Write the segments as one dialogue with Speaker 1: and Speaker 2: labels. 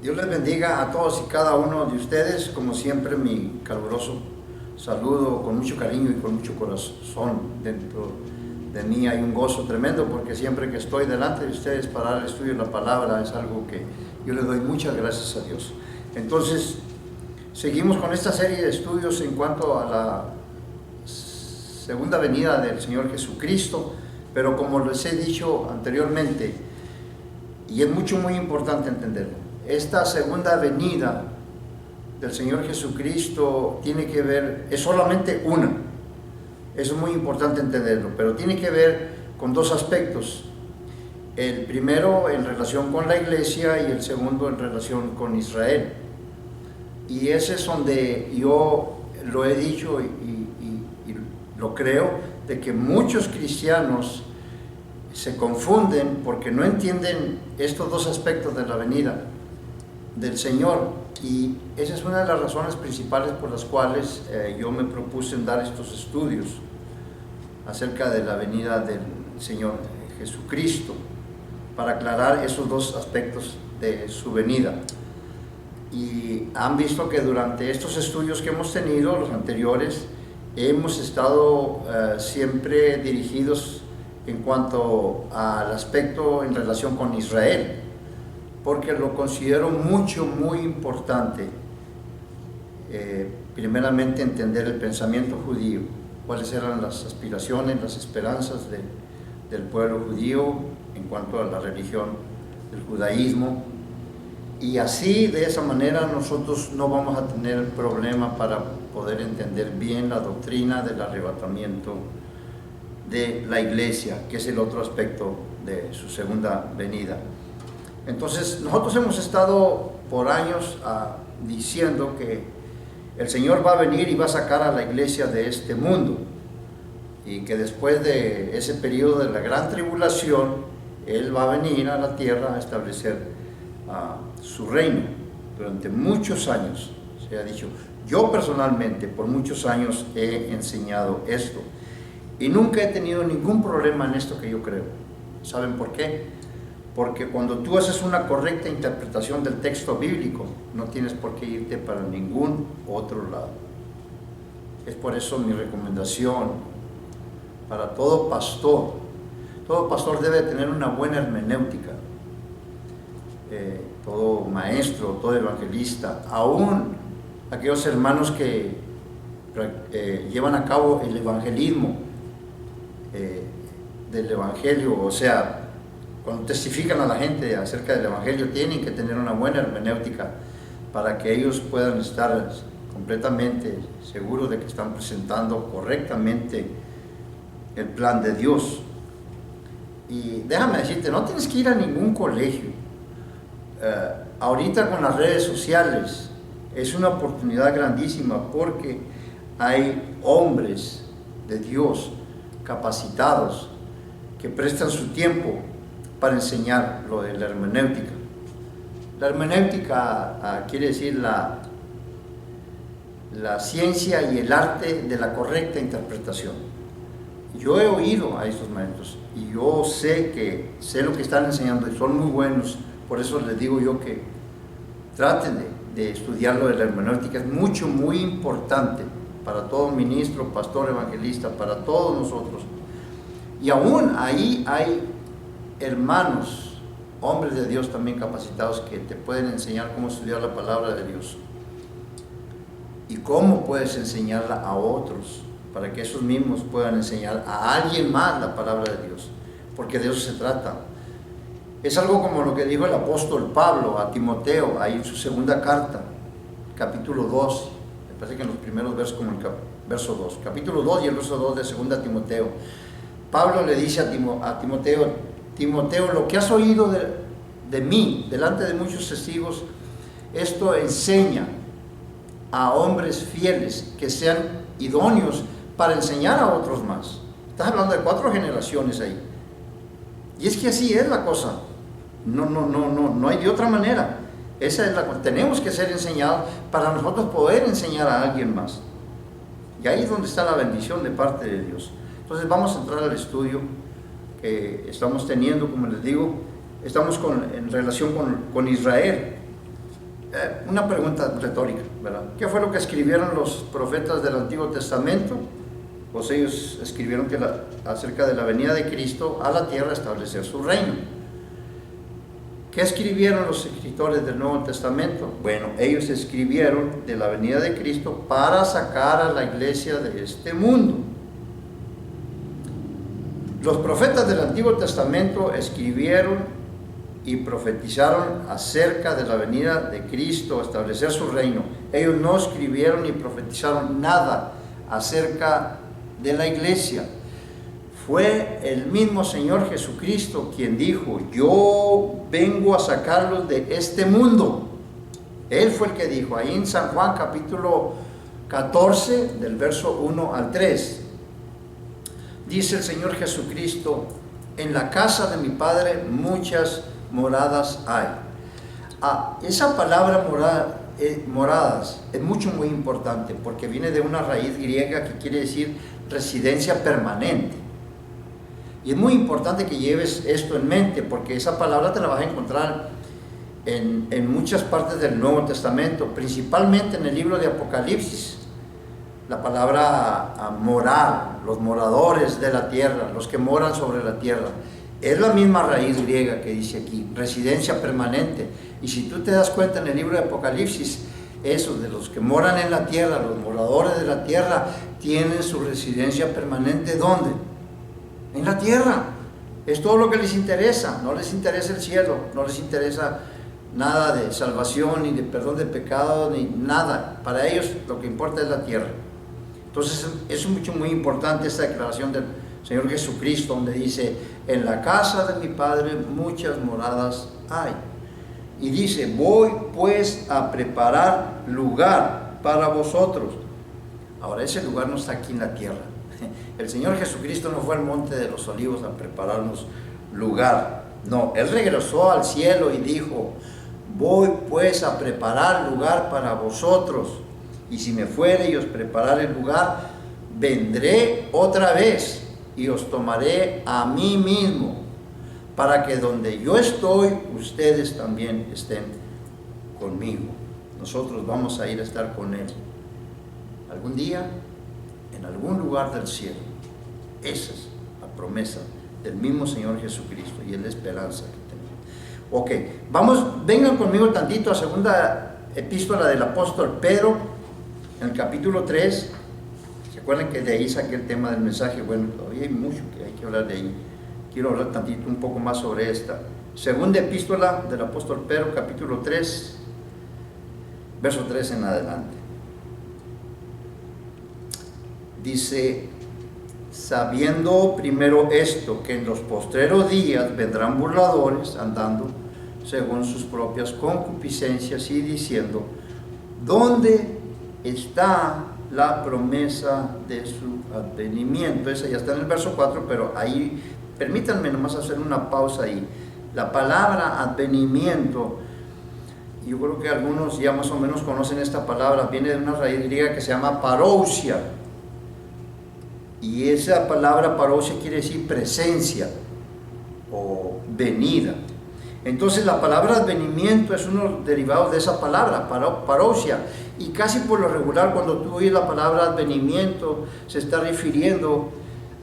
Speaker 1: Dios les bendiga a todos y cada uno de ustedes. Como siempre, mi caluroso saludo con mucho cariño y con mucho corazón. Dentro de mí hay un gozo tremendo, porque siempre que estoy delante de ustedes para dar el estudio de la palabra es algo que yo le doy muchas gracias a Dios. Entonces, seguimos con esta serie de estudios en cuanto a la segunda venida del Señor Jesucristo, pero como les he dicho anteriormente, y es muy importante entenderlo, esta segunda venida del Señor Jesucristo tiene que ver, es solamente una, eso es muy importante entenderlo, pero tiene que ver con dos aspectos. El primero en relación con la iglesia y el segundo en relación con Israel. Y ese es donde yo lo he dicho y lo creo, de que muchos cristianos se confunden porque no entienden estos dos aspectos de la venida del Señor, y esa es una de las razones principales por las cuales yo me propuse en dar estos estudios acerca de la venida del Señor Jesucristo, para aclarar esos dos aspectos de su venida. Y han visto que durante estos estudios que hemos tenido, los anteriores, hemos estado siempre dirigidos en cuanto al aspecto en relación con Israel, porque lo considero muy importante, primeramente entender el pensamiento judío, cuáles eran las aspiraciones, las esperanzas del pueblo judío en cuanto a la religión del judaísmo, y así, de esa manera, nosotros no vamos a tener problema para poder entender bien la doctrina del arrebatamiento de la iglesia, que es el otro aspecto de su segunda venida. Entonces, nosotros hemos estado por años diciendo que el Señor va a venir y va a sacar a la iglesia de este mundo, y que después de ese periodo de la gran tribulación, Él va a venir a la tierra a establecer su reino. Durante muchos años se ha dicho, yo personalmente por muchos años he enseñado esto, y nunca he tenido ningún problema en esto que yo creo. ¿Saben por qué? Porque cuando tú haces una correcta interpretación del texto bíblico, no tienes por qué irte para ningún otro lado. Es por eso mi recomendación para todo pastor debe tener una buena hermenéutica. Todo maestro, todo evangelista, aún aquellos hermanos que llevan a cabo el evangelismo del evangelio, o sea, cuando testifican a la gente acerca del evangelio, tienen que tener una buena hermenéutica para que ellos puedan estar completamente seguros de que están presentando correctamente el plan de Dios. Y déjame decirte, no tienes que ir a ningún colegio. Ahorita con las redes sociales es una oportunidad grandísima, porque hay hombres de Dios capacitados que prestan su tiempo para enseñar lo de la hermenéutica. La hermenéutica quiere decir la ciencia y el arte de la correcta interpretación. Yo he oído a estos maestros y yo sé lo que están enseñando y son muy buenos. Por eso les digo yo que traten de estudiar lo de la hermenéutica. Es muy importante para todo ministro, pastor, evangelista, para todos nosotros. Y aún ahí hay hermanos, hombres de Dios también capacitados, que te pueden enseñar cómo estudiar la palabra de Dios y cómo puedes enseñarla a otros, para que esos mismos puedan enseñar a alguien más la palabra de Dios, porque de eso se trata. Es algo como lo que dijo el apóstol Pablo a Timoteo, ahí en su segunda carta, capítulo 2, me parece que en los primeros versos, como el verso 2, capítulo 2 y el verso 2 de segunda Timoteo. Pablo le dice a Timoteo, Timoteo, lo que has oído de mí, delante de muchos testigos, esto enseña a hombres fieles que sean idóneos para enseñar a otros más. Estás hablando de 4 generaciones ahí. Y es que así es la cosa. No hay de otra manera. Esa es tenemos que ser enseñados para nosotros poder enseñar a alguien más. Y ahí es donde está la bendición de parte de Dios. Entonces vamos a entrar al estudio que estamos teniendo, como les digo, estamos en relación con Israel. una pregunta retórica, ¿verdad? ¿Qué fue lo que escribieron los profetas del Antiguo Testamento? Pues ellos escribieron acerca de la venida de Cristo a la tierra a establecer su reino. ¿Qué escribieron los escritores del Nuevo Testamento? Bueno, ellos escribieron de la venida de Cristo para sacar a la iglesia de este mundo. Los profetas del Antiguo Testamento escribieron y profetizaron acerca de la venida de Cristo, establecer su reino. Ellos no escribieron ni profetizaron nada acerca de la iglesia. Fue el mismo Señor Jesucristo quien dijo: yo vengo a sacarlos de este mundo. Él fue el que dijo, ahí en San Juan capítulo 14, del verso 1 al 3. Dice el Señor Jesucristo: en la casa de mi Padre muchas moradas hay. Esa palabra moradas es muy importante, porque viene de una raíz griega que quiere decir residencia permanente. Y es muy importante que lleves esto en mente, porque esa palabra te la vas a encontrar en muchas partes del Nuevo Testamento, principalmente en el libro de Apocalipsis. La palabra morar, los moradores de la tierra, los que moran sobre la tierra, es la misma raíz griega que dice aquí, residencia permanente. Y si tú te das cuenta en el libro de Apocalipsis, esos de los que moran en la tierra, los moradores de la tierra, tienen su residencia permanente, ¿dónde? En la tierra. Es todo lo que les interesa. No les interesa el cielo, no les interesa nada de salvación, ni de perdón de pecados, ni nada. Para ellos lo que importa es la tierra. Entonces es muy importante esta declaración del Señor Jesucristo, donde dice: en la casa de mi Padre muchas moradas hay. Y dice: voy pues a preparar lugar para vosotros. Ahora, ese lugar no está aquí en la tierra. El Señor Jesucristo no fue al monte de los olivos a prepararnos lugar. No, Él regresó al cielo y dijo: voy pues a preparar lugar para vosotros. Y si me fuere y os prepararé el lugar, vendré otra vez y os tomaré a mí mismo, para que donde yo estoy, ustedes también estén conmigo. Nosotros vamos a ir a estar con Él algún día, en algún lugar del cielo. Esa es la promesa del mismo Señor Jesucristo, y es la esperanza que tenemos. Ok, vengan conmigo tantito a segunda epístola del apóstol Pedro, en el capítulo 3. ¿Se acuerdan que de ahí saqué el tema del mensaje? Bueno, todavía hay mucho que hay que hablar de ahí. Quiero hablar tantito, un poco más sobre esta. Segunda epístola del apóstol Pedro, capítulo 3, verso 3 en adelante. Dice: sabiendo primero esto, que en los postreros días vendrán burladores, andando según sus propias concupiscencias, y diciendo: ¿dónde está la promesa de su advenimiento? Esa ya está en el verso 4, pero ahí, permítanme nomás hacer una pausa ahí. La palabra advenimiento, yo creo que algunos ya más o menos conocen esta palabra, viene de una raíz griega que se llama parousia. Y esa palabra parousia quiere decir presencia o venida. Entonces la palabra advenimiento es uno derivado de esa palabra, parousia. Y casi por lo regular, cuando tú oyes la palabra advenimiento, se está refiriendo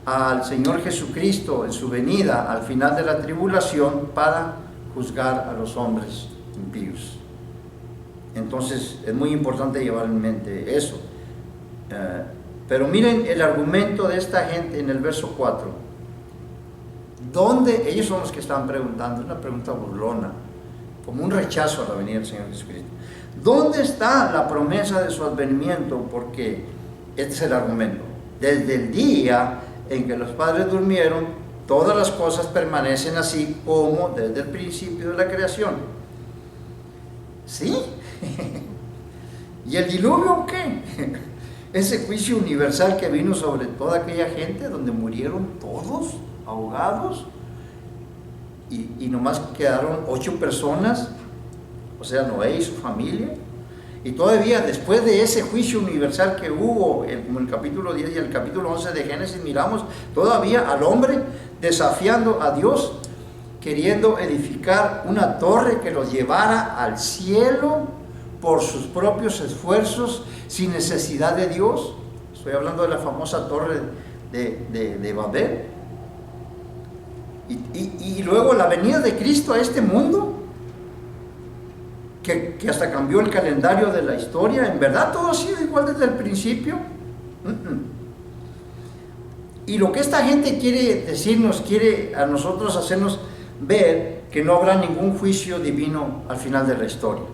Speaker 1: al Señor Jesucristo en su venida al final de la tribulación para juzgar a los hombres impíos. Entonces es muy importante llevar en mente eso. Pero miren el argumento de esta gente en el verso 4. ¿Dónde? Ellos son los que estaban preguntando, una pregunta burlona, como un rechazo a la venida del Señor Jesucristo. ¿Dónde está la promesa de su advenimiento? Porque este es el argumento. Desde el día en que los padres durmieron, todas las cosas permanecen así como desde el principio de la creación. ¿Sí? ¿Y el diluvio qué? Ese juicio universal que vino sobre toda aquella gente, donde murieron todos ahogados y nomás quedaron 8 personas, o sea, Noé y su familia. Y todavía después de ese juicio universal que hubo, como el capítulo 10 y el capítulo 11 de Génesis, miramos todavía al hombre desafiando a Dios, queriendo edificar una torre que los llevara al cielo por sus propios esfuerzos, sin necesidad de Dios. Estoy hablando de la famosa torre de Babel. Y luego la venida de Cristo a este mundo, que hasta cambió el calendario de la historia. En verdad todo ha sido igual desde el principio. Y lo que esta gente quiere decirnos, quiere a nosotros hacernos ver que no habrá ningún juicio divino al final de la historia,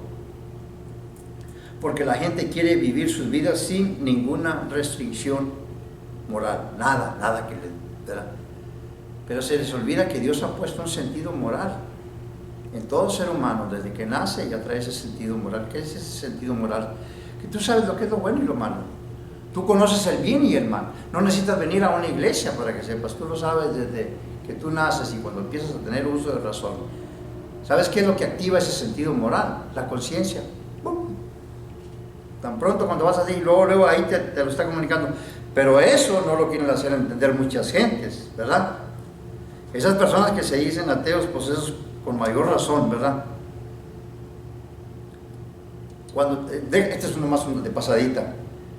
Speaker 1: porque la gente quiere vivir sus vidas sin ninguna restricción moral, nada que le dará. Pero se les olvida que Dios ha puesto un sentido moral en todo ser humano, desde que nace ya trae ese sentido moral. ¿Qué es ese sentido moral? Que tú sabes lo que es lo bueno y lo malo. Tú conoces el bien y el mal. No necesitas venir a una iglesia para que sepas. Tú lo sabes desde que tú naces y cuando empiezas a tener uso de razón. ¿Sabes qué es lo que activa ese sentido moral? La conciencia. Tan pronto cuando vas así, luego ahí te lo está comunicando. Pero eso no lo quieren hacer entender muchas gentes, ¿verdad? Esas personas que se dicen ateos, pues eso con mayor razón, ¿verdad? Este es uno más de pasadita.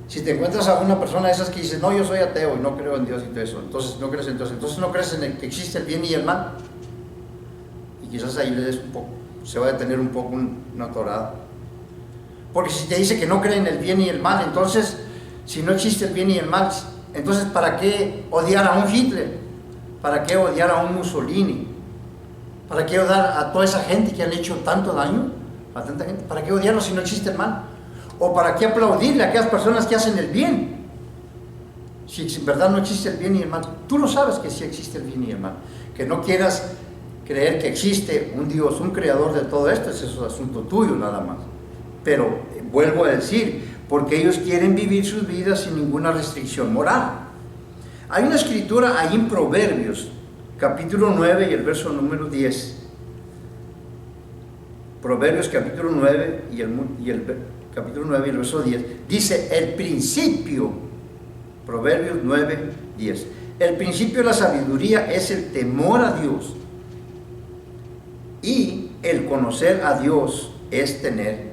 Speaker 1: Si te encuentras a una persona de esas que dice, no, yo soy ateo y no creo en Dios y todo eso, entonces no crees en Dios, entonces no crees en que existe el bien y el mal. Y quizás ahí le des un poco, se va a detener un poco una torada. Porque si te dice que no cree en el bien y el mal, entonces, si no existe el bien y el mal, entonces ¿para qué odiar a un Hitler? ¿Para qué odiar a un Mussolini? ¿Para qué odiar a toda esa gente que han hecho tanto daño? A tanta gente. ¿Para qué odiarlos si no existe el mal? ¿O para qué aplaudirle a aquellas personas que hacen el bien? Si en verdad no existe el bien y el mal. Tú lo sabes que sí existe el bien y el mal. Que no quieras creer que existe un Dios, un creador de todo esto, ese es un asunto tuyo nada más. Pero vuelvo a decir, porque ellos quieren vivir sus vidas sin ninguna restricción moral. Hay una escritura ahí en Proverbios, capítulo 9 y el verso número 10. Proverbios capítulo 9 y el capítulo 9 y el verso 10. Dice, el principio, Proverbios 9, 10. El principio de la sabiduría es el temor a Dios. Y el conocer a Dios es tener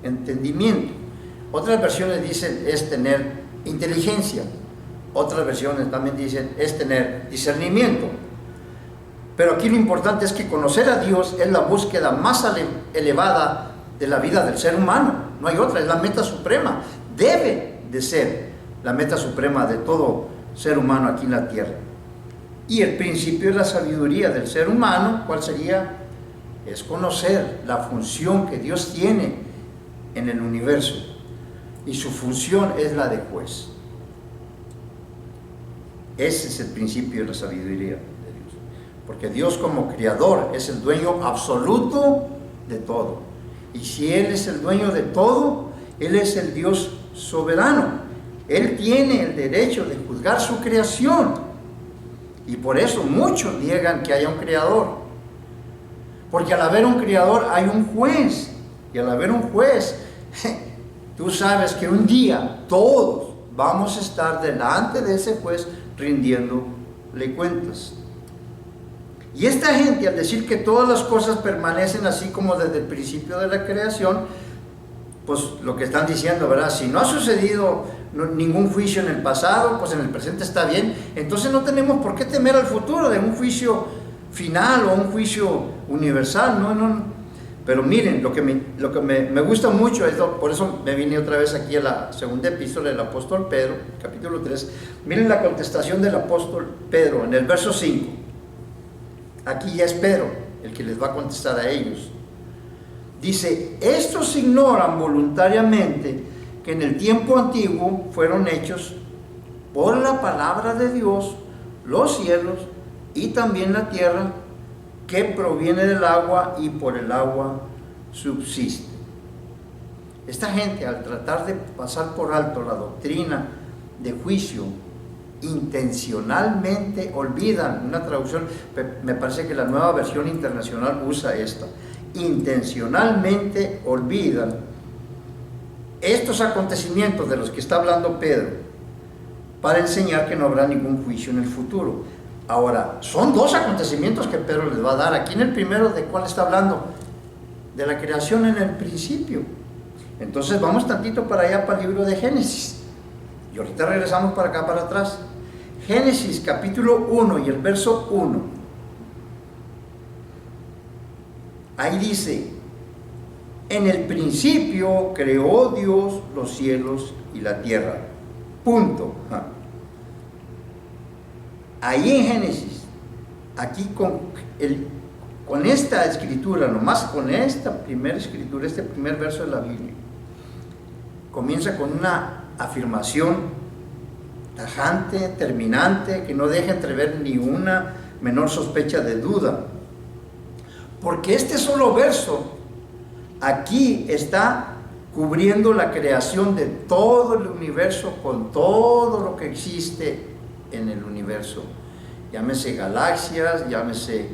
Speaker 1: entendimiento. Otras versiones dicen es tener inteligencia. Otras versiones también dicen es tener discernimiento. Pero aquí lo importante es que conocer a Dios es la búsqueda más elevada de la vida del ser humano. No hay otra, es la meta suprema. Debe de ser la meta suprema de todo ser humano aquí en la tierra. Y el principio de la sabiduría del ser humano, ¿cuál sería? Es conocer la función que Dios tiene en el universo. Y su función es la de juez. Ese es el principio de la sabiduría. Porque Dios como creador es el dueño absoluto de todo. Y si Él es el dueño de todo, Él es el Dios soberano. Él tiene el derecho de juzgar su creación. Y por eso muchos niegan que haya un creador. Porque al haber un creador hay un juez. Y al haber un juez, tú sabes que un día todos vamos a estar delante de ese juez rindiéndole cuentas. Y esta gente, al decir que todas las cosas permanecen así como desde el principio de la creación, pues lo que están diciendo, ¿verdad? Si no ha sucedido ningún juicio en el pasado, pues en el presente está bien. Entonces no tenemos por qué temer al futuro de un juicio final o un juicio universal, no. Pero miren, lo que me gusta mucho, por eso me vine otra vez aquí a la segunda epístola del apóstol Pedro, capítulo 3. Miren la contestación del apóstol Pedro en el verso 5. Aquí ya es Pedro el que les va a contestar a ellos. Dice, estos ignoran voluntariamente que en el tiempo antiguo fueron hechos por la palabra de Dios los cielos y también la tierra, que proviene del agua y por el agua subsiste. Esta gente, al tratar de pasar por alto la doctrina de juicio, intencionalmente olvidan, una traducción, me parece que la Nueva Versión Internacional usa esta, intencionalmente olvidan estos acontecimientos de los que está hablando Pedro para enseñar que no habrá ningún juicio en el futuro. Ahora, son dos acontecimientos que Pedro les va a dar. Aquí en el primero, ¿de cuál está hablando? De la creación en el principio. Entonces vamos tantito para allá, para el libro de Génesis. Y ahorita regresamos para acá, para atrás. Génesis capítulo 1 y el verso 1. Ahí dice: en el principio creó Dios los cielos y la tierra. Punto. Ahí en Génesis, aquí con esta escritura, nomás con esta primera escritura, este primer verso de la Biblia, comienza con una afirmación tajante, terminante, que no deja entrever ni una menor sospecha de duda. Porque este solo verso aquí está cubriendo la creación de todo el universo con todo lo que existe en el universo. Llámese galaxias, llámese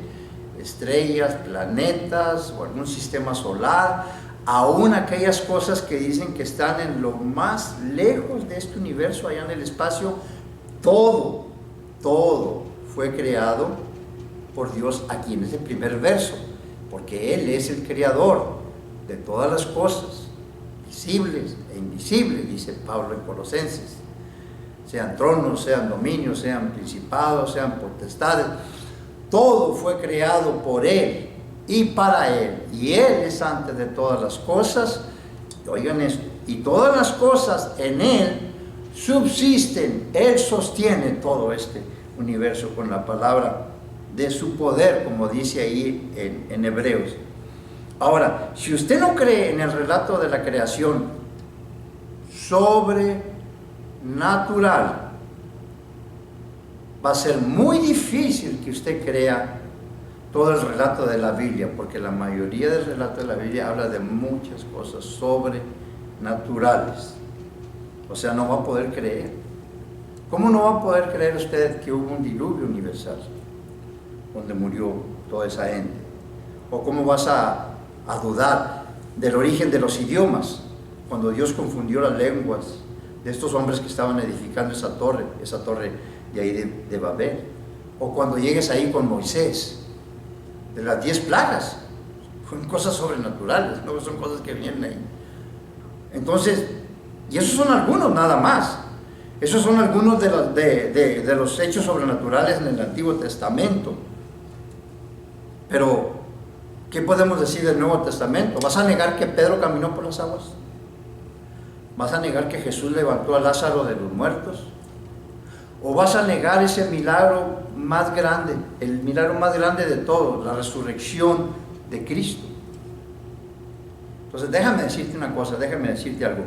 Speaker 1: estrellas, planetas o algún sistema solar, aún aquellas cosas que dicen que están en lo más lejos de este universo, allá en el espacio. Todo fue creado por Dios aquí en ese primer verso, porque Él es el creador de todas las cosas, visibles e invisibles, dice Pablo en Colosenses. Sean tronos, sean dominios, sean principados, sean potestades, todo fue creado por Él y para Él, y Él es antes de todas las cosas. Oigan esto: y todas las cosas en Él subsisten. Él sostiene todo este universo con la palabra de su poder, como dice ahí en Hebreos. Ahora, si usted no cree en el relato de la creación sobrenatural, va a ser muy difícil que usted crea todo el relato de la Biblia, porque la mayoría del relato de la Biblia habla de muchas cosas sobrenaturales. O sea, no va a poder creer. ¿Cómo no va a poder creer usted que hubo un diluvio universal donde murió toda esa gente? ¿O cómo vas a dudar del origen de los idiomas, cuando Dios confundió las lenguas de estos hombres que estaban edificando esa torre de ahí de Babel? O cuando llegues ahí con Moisés, de las 10 plagas, fueron cosas sobrenaturales, no son cosas que vienen ahí. Entonces, y esos son algunos nada más. Esos son algunos de los hechos sobrenaturales en el Antiguo Testamento. Pero, ¿qué podemos decir del Nuevo Testamento? ¿Vas a negar que Pedro caminó por las aguas? ¿Vas a negar que Jesús levantó a Lázaro de los muertos? ¿O vas a negar ese milagro más grande, el milagro más grande de todos, la resurrección de Cristo? Entonces, déjame decirte una cosa, déjame decirte algo.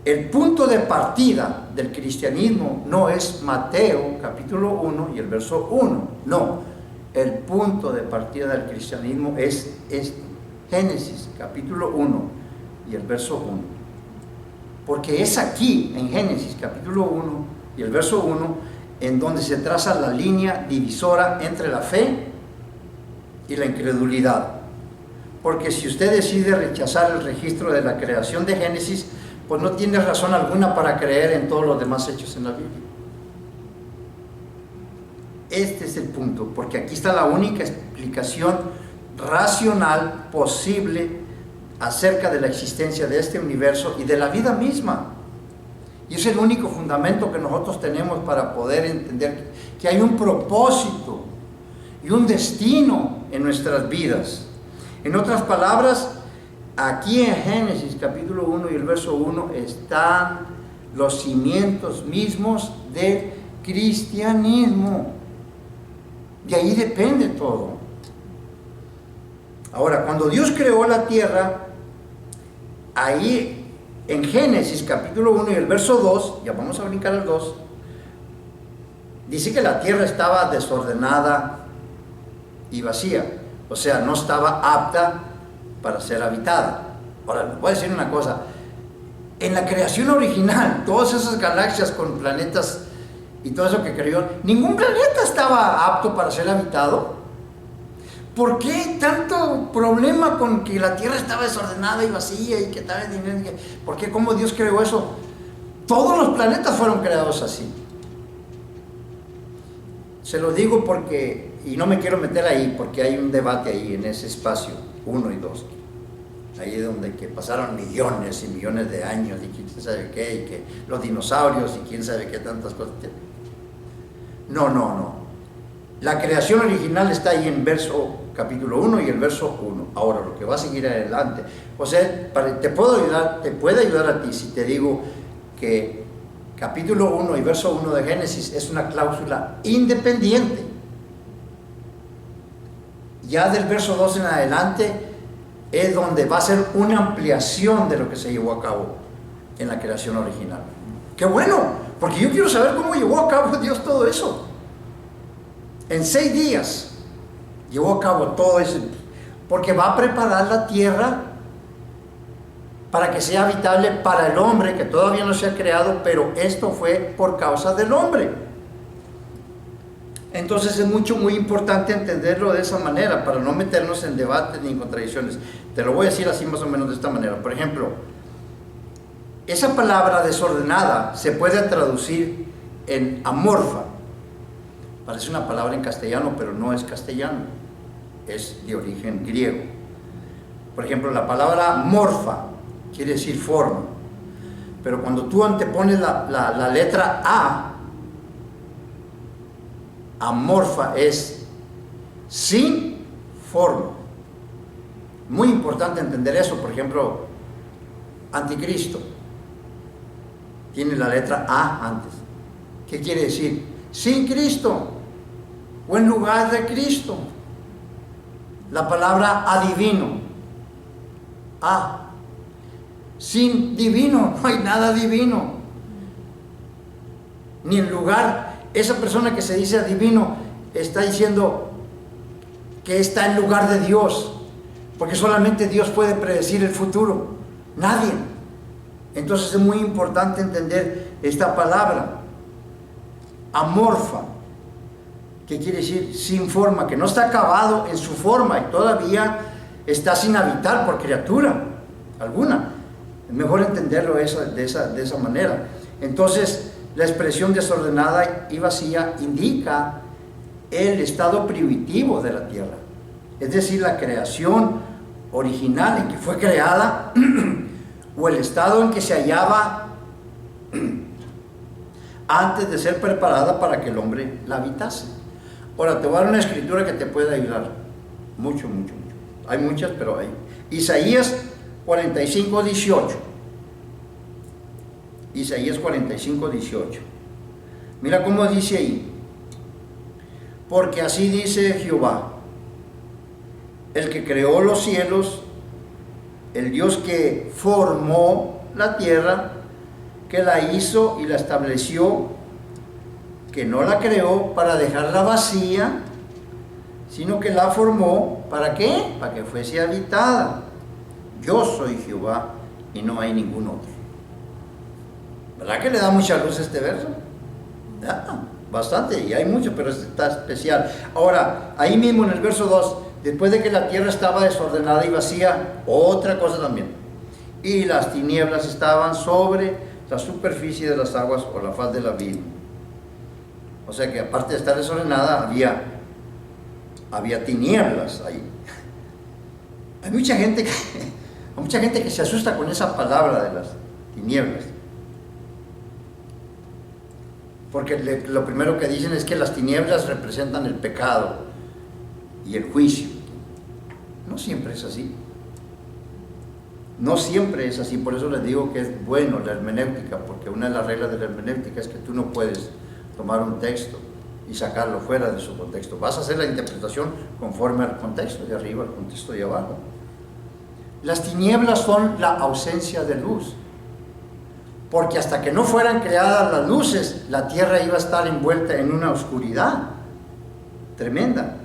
Speaker 1: El punto de partida del cristianismo no es Mateo capítulo 1 y el verso 1, no. El punto de partida del cristianismo es Génesis capítulo 1 y el verso 1. Porque es aquí, en Génesis capítulo 1 y el verso 1, en donde se traza la línea divisora entre la fe y la incredulidad. Porque si usted decide rechazar el registro de la creación de Génesis, pues no tiene razón alguna para creer en todos los demás hechos en la Biblia. Este es el punto, porque aquí está la única explicación racional posible acerca de la existencia de este universo y de la vida misma. Y es el único fundamento que nosotros tenemos para poder entender que hay un propósito y un destino en nuestras vidas. En otras palabras, aquí en Génesis capítulo 1 y el verso 1 están los cimientos mismos del cristianismo. De ahí depende todo. Ahora, cuando Dios creó la tierra, ahí en Génesis capítulo 1 y el verso 2, ya vamos a brincar al 2, dice que la tierra estaba desordenada y vacía. O sea, no estaba apta para ser habitada. Ahora, les voy a decir una cosa. En la creación original, todas esas galaxias con planetas y todo eso que creó, ningún planeta estaba apto para ser habitado. ¿Por qué tanto problema con que la tierra estaba desordenada y vacía y que tal? ¿Por qué? ¿Cómo Dios creó eso? Todos los planetas fueron creados así. Se lo digo porque, y no me quiero meter ahí, porque hay un debate ahí en ese espacio, 1 y 2. ahí donde que pasaron millones y millones de años y quién sabe qué, y que los dinosaurios y quién sabe qué tantas cosas. No. La creación original está ahí en capítulo 1 y el verso 1. Ahora, lo que va a seguir adelante. O sea, te puede ayudar a ti si te digo que capítulo 1 y verso 1 de Génesis es una cláusula independiente. Ya del verso 2 en adelante es donde va a ser una ampliación de lo que se llevó a cabo en la creación original. ¡Qué bueno! Porque yo quiero saber cómo llevó a cabo Dios todo eso. En 6 días llevó a cabo todo eso, porque va a preparar la tierra para que sea habitable para el hombre, que todavía no se ha creado, pero esto fue por causa del hombre. Entonces es muy importante entenderlo de esa manera, para no meternos en debates ni en contradicciones. Te lo voy a decir así más o menos de esta manera. Por ejemplo, esa palabra desordenada se puede traducir en amorfa. Parece una palabra en castellano, pero no es castellano, es de origen griego. Por ejemplo, la palabra morfa quiere decir forma, pero cuando tú antepones la letra A, amorfa es sin forma. Muy importante entender eso. Por ejemplo, anticristo tiene la letra A antes. ¿Qué quiere decir? Sin Cristo o en lugar de Cristo. La palabra adivino, sin divino, no hay nada divino, ni en lugar. Esa persona que se dice adivino está diciendo que está en lugar de Dios, porque solamente Dios puede predecir el futuro, nadie. Entonces es muy importante entender esta palabra, amorfa, que quiere decir sin forma, que no está acabado en su forma y todavía está sin habitar por criatura alguna. Es mejor entenderlo de esa manera. Entonces, la expresión desordenada y vacía indica el estado primitivo de la tierra, es decir, la creación original en que fue creada o el estado en que se hallaba antes de ser preparada para que el hombre la habitase. Ahora, te voy a dar una escritura que te puede ayudar mucho. Hay muchas, pero hay. Isaías 45:18. Isaías 45:18. Mira cómo dice ahí. Porque así dice Jehová, el que creó los cielos, el Dios que formó la tierra, que la hizo y la estableció, que no la creó para dejarla vacía, sino que la formó, ¿para qué? Para que fuese habitada. Yo soy Jehová y no hay ningún otro. ¿Verdad que le da mucha luz este verso? Ya, bastante, y hay mucho, pero este está especial. Ahora, ahí mismo en el verso 2, después de que la tierra estaba desordenada y vacía, otra cosa también. Y las tinieblas estaban sobre la superficie de las aguas o la faz del abismo. O sea que aparte de estar desordenada, había tinieblas ahí. Hay mucha gente que se asusta con esa palabra de las tinieblas. Porque lo primero que dicen es que las tinieblas representan el pecado y el juicio. No siempre es así. No siempre es así. Por eso les digo que es bueno la hermenéutica, porque una de las reglas de la hermenéutica es que tú no puedes tomar un texto y sacarlo fuera de su contexto. Vas a hacer la interpretación conforme al contexto de arriba, al contexto de abajo. Las tinieblas son la ausencia de luz. Porque hasta que no fueran creadas las luces, la tierra iba a estar envuelta en una oscuridad tremenda.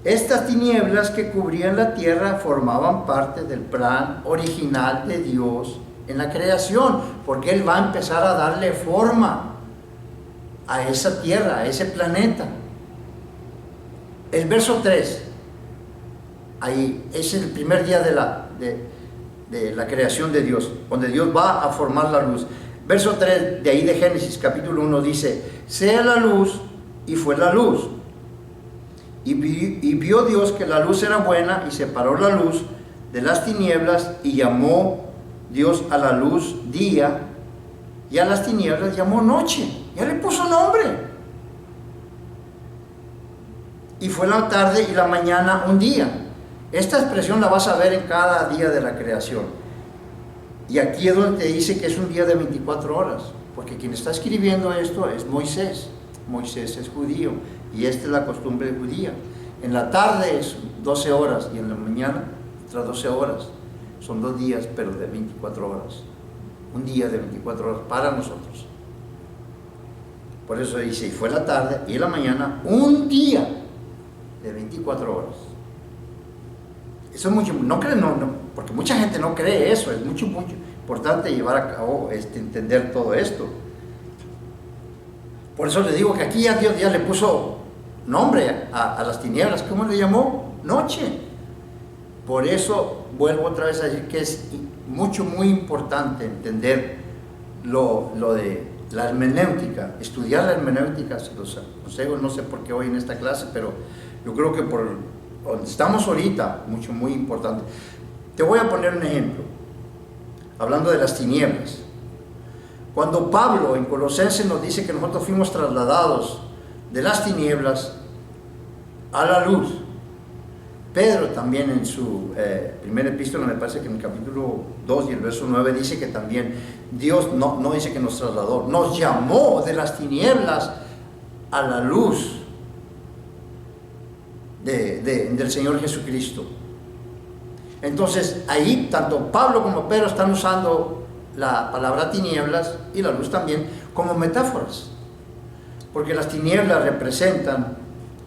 Speaker 1: Estas tinieblas que cubrían la tierra formaban parte del plan original de Dios en la creación, porque Él va a empezar a darle forma a esa tierra, a ese planeta. El verso 3, ahí es el primer día de la creación de Dios, donde Dios va a formar la luz. Verso 3 de ahí de Génesis capítulo 1 dice: sea la luz, y fue la luz. Y vio Dios que la luz era buena, y separó la luz de las tinieblas y llamó Dios a la luz día, y a las tinieblas llamó noche. Ya le puso nombre. Y fue la tarde y la mañana un día. Esta expresión la vas a ver en cada día de la creación. Y aquí es donde te dice que es un día de 24 horas, porque quien está escribiendo esto es Moisés. Moisés es judío y esta es la costumbre judía. En la tarde es 12 horas y en la mañana otras 12 horas. Son 2 días, pero de 24 horas. Un día de 24 horas para nosotros. Por eso dice, y fue la tarde y la mañana un día de 24 horas. Eso es mucho, no creen, no, porque mucha gente no cree eso. Es mucho importante llevar a cabo, entender todo esto. Por eso le digo que aquí ya Dios ya le puso nombre a las tinieblas. ¿Cómo le llamó? Noche. Por eso vuelvo otra vez a decir que es muy importante entender lo de la hermenéutica, estudiar la hermenéutica. Se los aconsejo, no sé por qué hoy en esta clase, pero yo creo que por donde estamos ahorita, muy importante. Te voy a poner un ejemplo, hablando de las tinieblas. Cuando Pablo en Colosenses nos dice que nosotros fuimos trasladados de las tinieblas a la luz, Pedro también en su primera epístola, me parece que en el capítulo 2 y el verso 9 dice que también Dios no dice que nos trasladó, nos llamó de las tinieblas a la luz del Señor Jesucristo. Entonces ahí tanto Pablo como Pedro están usando la palabra tinieblas y la luz también como metáforas, porque las tinieblas representan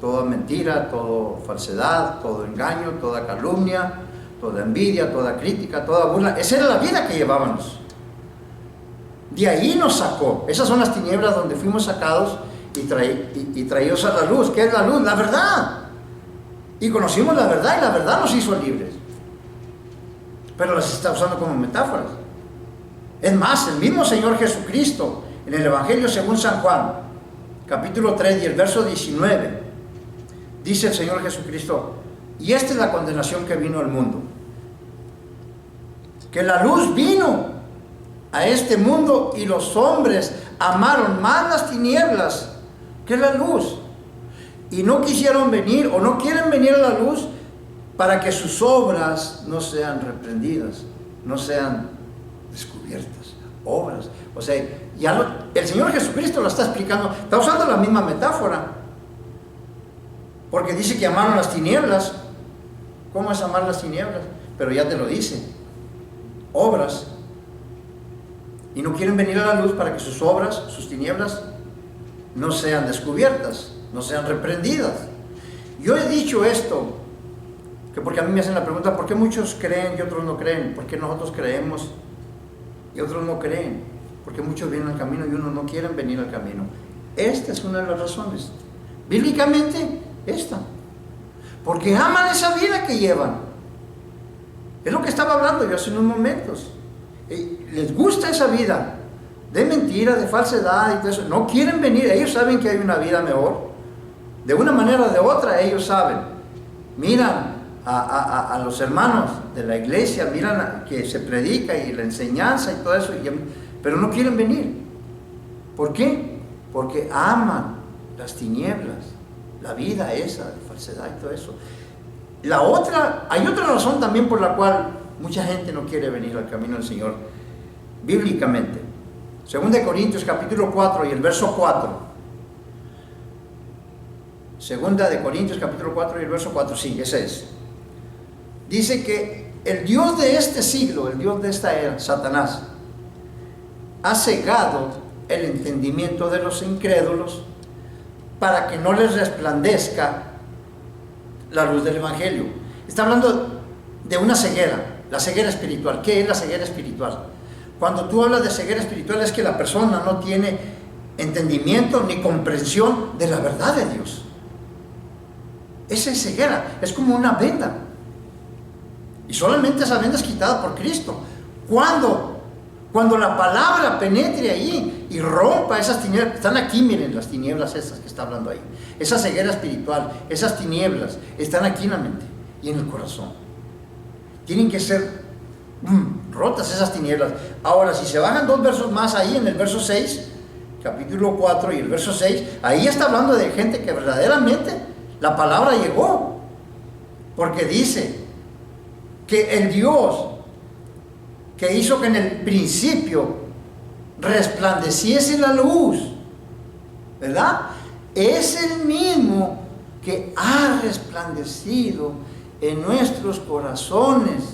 Speaker 1: toda mentira, toda falsedad, todo engaño, toda calumnia, toda envidia, toda crítica, toda burla. Esa era la vida que llevábamos. De ahí nos sacó. Esas son las tinieblas donde fuimos sacados y traídos a la luz. ¿Qué es la luz? La verdad. Y conocimos la verdad y la verdad nos hizo libres. Pero las está usando como metáforas. Es más, el mismo Señor Jesucristo en el Evangelio según San Juan, capítulo 3 y el verso 19, dice el Señor Jesucristo, y esta es la condenación que vino al mundo, que la luz vino a este mundo y los hombres amaron más las tinieblas que la luz, y no quisieron venir o no quieren venir a la luz para que sus obras no sean reprendidas, no sean descubiertas. Obras, o sea, el Señor Jesucristo lo está explicando, está usando la misma metáfora, porque dice que amaron las tinieblas. ¿Cómo es amar las tinieblas? Pero ya te lo dice, obras, y no quieren venir a la luz para que sus obras, sus tinieblas, no sean descubiertas, no sean reprendidas. Yo he dicho esto, que porque a mí me hacen la pregunta, ¿por qué muchos creen y otros no creen? ¿Por qué nosotros creemos y otros no creen? Porque muchos vienen al camino y unos no quieren venir al camino. Esta es una de las razones. Bíblicamente, esta. Porque aman esa vida que llevan. Es lo que estaba hablando yo hace unos momentos. Les gusta esa vida de mentira, de falsedad y todo eso. No quieren venir. Ellos saben que hay una vida mejor. De una manera o de otra, ellos saben. Miran a los hermanos de la iglesia, miran que se predica y la enseñanza y todo eso, pero no quieren venir. ¿Por qué? Porque aman las tinieblas, la vida esa de falsedad y todo eso. Hay otra razón también por la cual mucha gente no quiere venir al camino del Señor, bíblicamente. 2 Corintios capítulo 4 y el verso 4. 2 Corintios capítulo 4 y el verso 4, sí, ese es. Dice que el Dios de este siglo, el Dios de esta era, Satanás, ha cegado el entendimiento de los incrédulos para que no les resplandezca la luz del Evangelio. Está hablando de una ceguera, la ceguera espiritual. ¿Qué es la ceguera espiritual? Cuando tú hablas de ceguera espiritual es que la persona no tiene entendimiento ni comprensión de la verdad de Dios. Esa es ceguera, es como una venda. Y solamente esa venda es quitada por Cristo. Cuando la palabra penetre ahí y rompa esas tinieblas, están aquí, miren, las tinieblas esas que está hablando ahí, esa ceguera espiritual, esas tinieblas, están aquí en la mente y en el corazón. tienen que ser rotas esas tinieblas. Ahora, si se bajan 2 versos más ahí, en el verso 6, capítulo 4 y el verso 6, ahí está hablando de gente que verdaderamente la palabra llegó, porque dice que el Dios que hizo que en el principio resplandeciese la luz, ¿verdad? Es el mismo que ha resplandecido en nuestros corazones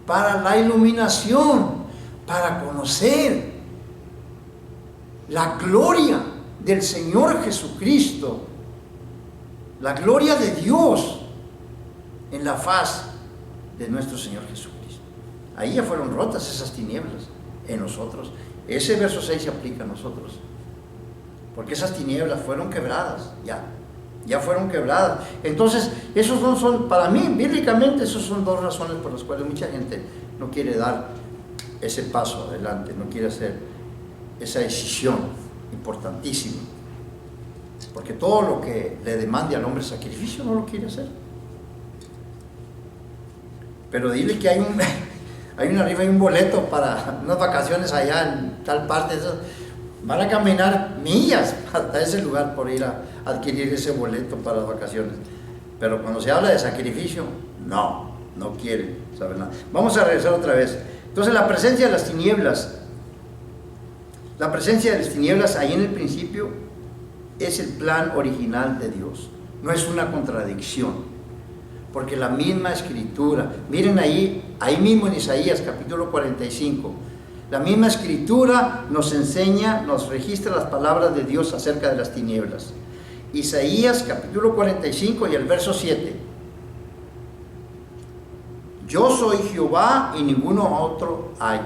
Speaker 1: para la iluminación, para conocer la gloria del Señor Jesucristo, la gloria de Dios en la faz de nuestro Señor Jesucristo. Ahí ya fueron rotas esas tinieblas en nosotros. Ese verso 6 se aplica a nosotros, porque esas tinieblas fueron quebradas, ya fueron quebradas. Entonces, esos son para mí, bíblicamente, esas son 2 razones por las cuales mucha gente no quiere dar ese paso adelante, no quiere hacer esa decisión importantísima, porque todo lo que le demande al hombre sacrificio no lo quiere hacer. Pero dile que hay arriba hay un boleto para unas vacaciones allá en tal parte, van a caminar millas hasta ese lugar por ir a adquirir ese boleto para las vacaciones. Pero cuando se habla de sacrificio, no quieren saber nada. Vamos a regresar otra vez. Entonces, la presencia de las tinieblas ahí en el principio es el plan original de Dios, no es una contradicción. Porque la misma escritura, miren ahí mismo en Isaías capítulo 45, la misma escritura nos enseña, nos registra las palabras de Dios acerca de las tinieblas. Isaías capítulo 45 y el verso 7. Yo soy Jehová y ninguno otro hay.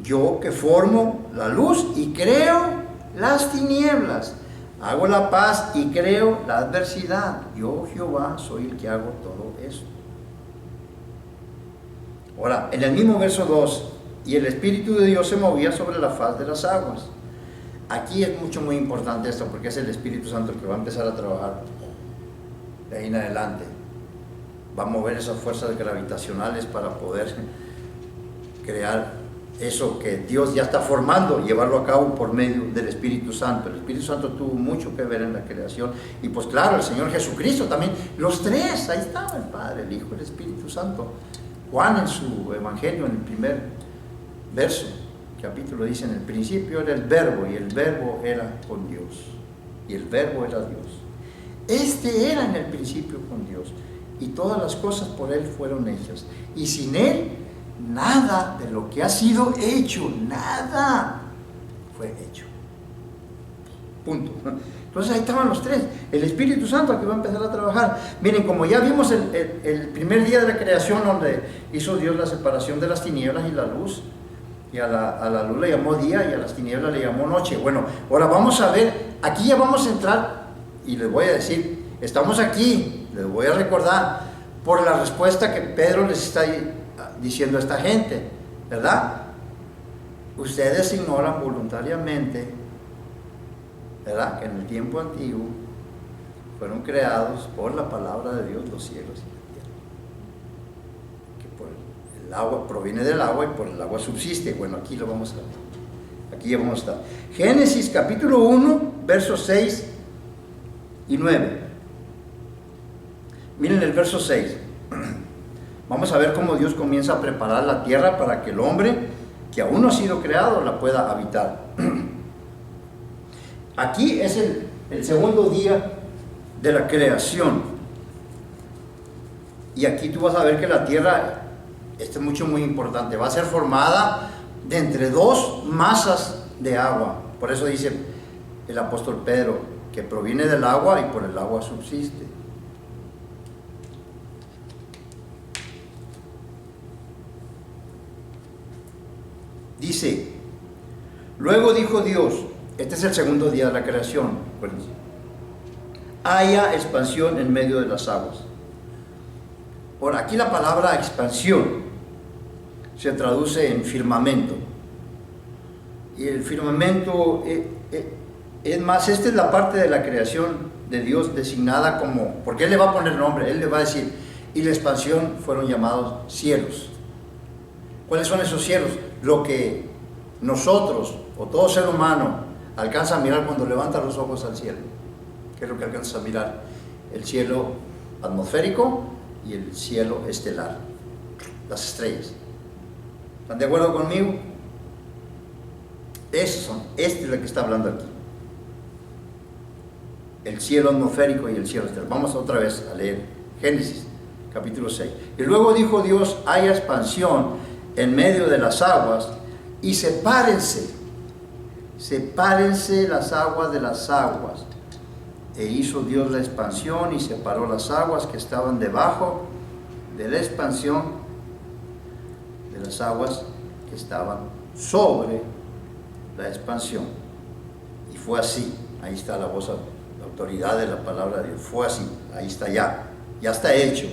Speaker 1: Yo que formo la luz y creo las tinieblas. Hago la paz y creo la adversidad. Yo, Jehová, soy el que hago todo eso. Ahora, en el mismo verso 2, y el Espíritu de Dios se movía sobre la faz de las aguas. Aquí es muy importante esto, porque es el Espíritu Santo el que va a empezar a trabajar de ahí en adelante. Va a mover esas fuerzas gravitacionales para poder crear eso que Dios ya está formando, llevarlo a cabo por medio del Espíritu Santo. El Espíritu Santo tuvo mucho que ver en la creación, y pues claro, el Señor Jesucristo también, los tres, ahí estaba el Padre, el Hijo y el Espíritu Santo. Juan en su Evangelio, en el primer verso, capítulo, dice: en el principio era el Verbo, y el Verbo era con Dios, y el Verbo era Dios. Este era en el principio con Dios, y todas las cosas por Él fueron hechas, y sin Él nada de lo que ha sido hecho, nada fue hecho. Punto. Entonces ahí estaban los tres. El Espíritu Santo que va a empezar a trabajar. Miren, como ya vimos el primer día de la creación, donde hizo Dios la separación de las tinieblas y la luz, y a la luz le llamó día y a las tinieblas le llamó noche. Bueno, ahora vamos a ver, aquí ya vamos a entrar, y les voy a decir, estamos aquí, les voy a recordar, por la respuesta que Pedro les está diciendo a esta gente, ¿verdad? Ustedes ignoran voluntariamente, ¿verdad?, que en el tiempo antiguo fueron creados por la palabra de Dios los cielos y la tierra, que por el agua proviene del agua y por el agua subsiste. Bueno, aquí lo vamos a ver, aquí ya vamos a estar. Génesis capítulo 1, versos 6 y 9. Miren el verso 6. Vamos a ver cómo Dios comienza a preparar la tierra para que el hombre, que aún no ha sido creado, la pueda habitar. Aquí es el segundo día de la creación. Y aquí tú vas a ver que la tierra, esto es muy importante, va a ser formada de entre 2 masas de agua. Por eso dice el apóstol Pedro, que proviene del agua y por el agua subsiste. Dice: luego dijo Dios, este es el segundo día de la creación, acuérdense, haya expansión en medio de las aguas. Por aquí la palabra expansión se traduce en firmamento, y el firmamento es más, esta es la parte de la creación de Dios designada como, porque Él le va a poner nombre, Él le va a decir, y la expansión fueron llamados cielos. ¿Cuáles son esos cielos? Lo que nosotros, o todo ser humano, alcanza a mirar cuando levanta los ojos al cielo. ¿Qué es lo que alcanza a mirar? El cielo atmosférico y el cielo estelar, las estrellas. ¿Están de acuerdo conmigo? Esos son, este es el que está hablando aquí. El cielo atmosférico y el cielo estelar. Vamos otra vez a leer Génesis, capítulo 6. Y luego dijo Dios, haya expansión en medio de las aguas y sepárense las aguas de las aguas. E hizo Dios la expansión y separó las aguas que estaban debajo de la expansión de las aguas que estaban sobre la expansión. Y fue así. Ahí está la voz, la autoridad de la palabra de Dios. Fue así. Ahí está ya está hecho.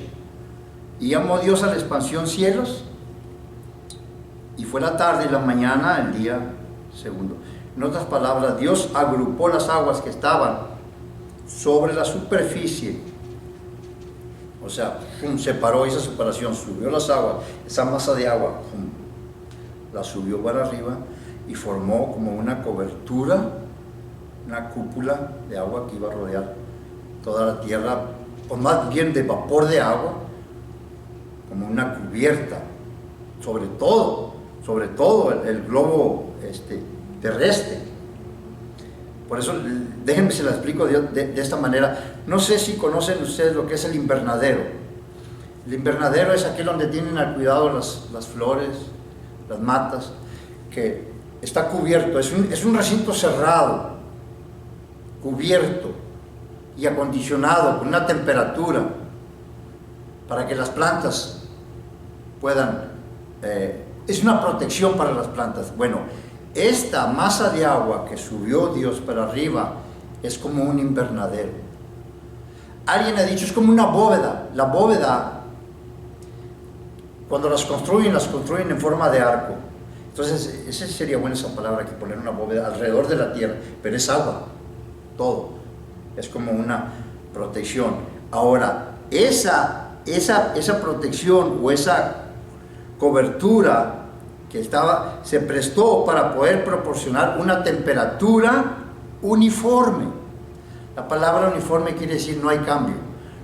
Speaker 1: Y llamó Dios a la expansión cielos, y fue la tarde y la mañana el día segundo. En otras palabras, Dios agrupó las aguas que estaban sobre la superficie, o sea, separó esa separación, subió las aguas, esa masa de agua, la subió para arriba y formó como una cobertura, una cúpula de agua que iba a rodear toda la tierra, o más bien de vapor de agua, como una cubierta sobre todo el globo terrestre. Por eso, déjenme se la explico de esta manera. No sé si conocen ustedes lo que es el invernadero. El invernadero es aquel donde tienen al cuidado las flores, las matas, que está cubierto, es un recinto cerrado, cubierto y acondicionado con una temperatura para que las plantas puedan, es una protección para las plantas. Bueno, esta masa de agua que subió Dios para arriba es como un invernadero. Alguien ha dicho, es como una bóveda. La bóveda, cuando las construyen en forma de arco. Entonces, esa sería buena esa palabra, que poner una bóveda alrededor de la tierra, pero es agua, todo. Es como una protección. Ahora, esa protección o esa cobertura que se prestó para poder proporcionar una temperatura uniforme. La palabra uniforme quiere decir no hay cambio,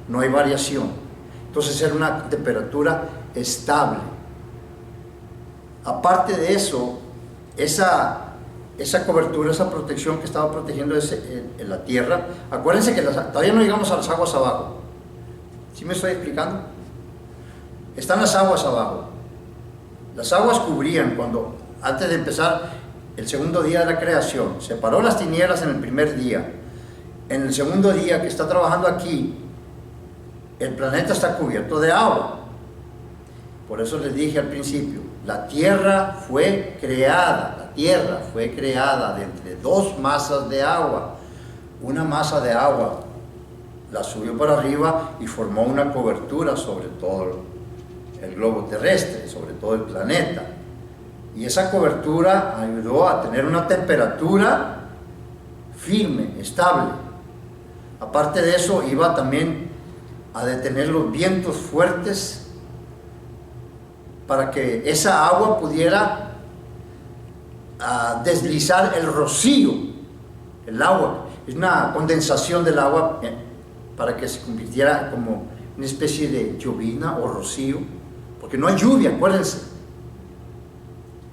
Speaker 1: no hay variación. Entonces era una temperatura estable. Aparte de eso, esa cobertura, esa protección que estaba protegiendo en la tierra, acuérdense que todavía no llegamos a las aguas abajo. ¿Sí me estoy explicando? Están las aguas abajo. Las aguas cubrían antes de empezar el segundo día de la creación, separó las tinieblas en el primer día. En el segundo día que está trabajando aquí, el planeta está cubierto de agua. Por eso les dije al principio, la tierra fue creada de entre dos masas de agua. Una masa de agua la subió para arriba y formó una cobertura sobre todo el globo terrestre, sobre todo el planeta. Y esa cobertura ayudó a tener una temperatura firme, estable. Aparte de eso, iba también a detener los vientos fuertes para que esa agua pudiera deslizar el rocío. El agua es una condensación del agua para que se convirtiera como una especie de llovizna o rocío, porque no hay lluvia, acuérdense,